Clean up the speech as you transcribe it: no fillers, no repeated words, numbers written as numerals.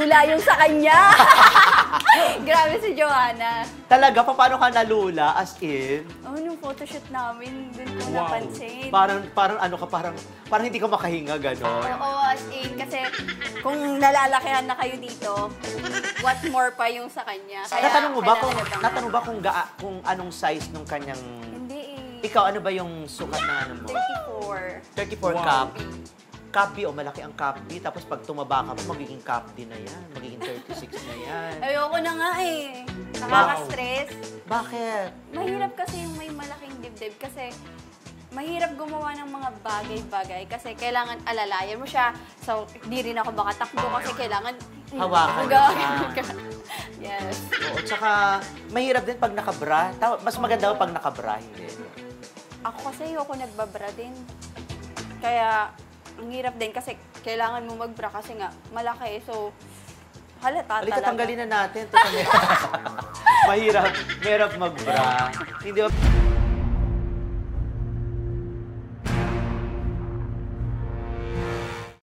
nalula yung sa kanya. Grabe si Joanna. Talaga? Paano ka nalula? As in? Oh, nung photoshoot namin, dun ko napansin. Parang ano ka, parang hindi ka makahinga, gano'n. Oo, as in. Kasi kung nalalakihan na kayo dito, what more pa yung sa kanya. Kaya, Natanong mo ba kung anong size nung kanyang... Hindi eh. Ikaw, ano ba yung sukat ng ano mo? 34. 34 cup. Cup B, o malaki ang cup B. Tapos pag tumaba ka mo, magiging cup D na yan. Magiging 36 na yan. Ayoko na nga eh. Nakaka-stress. Bakit? Mahirap kasi yung may malaking dibdib kasi mahirap gumawa ng mga bagay-bagay kasi kailangan alalayan mo siya. So, di rin ako makatakbo kasi kailangan Hawakan ka. Yes. Oo, tsaka mahirap din pag nakabra. Mas maganda pag nakabra, hindi. Ako kasi ayoko nagbabra din. Kaya, ang hirap din kasi kailangan mo magbra kasi nga malaki. So, halata Halika, talaga. tanggalin na natin. Mahirap magbra. Hindi ba?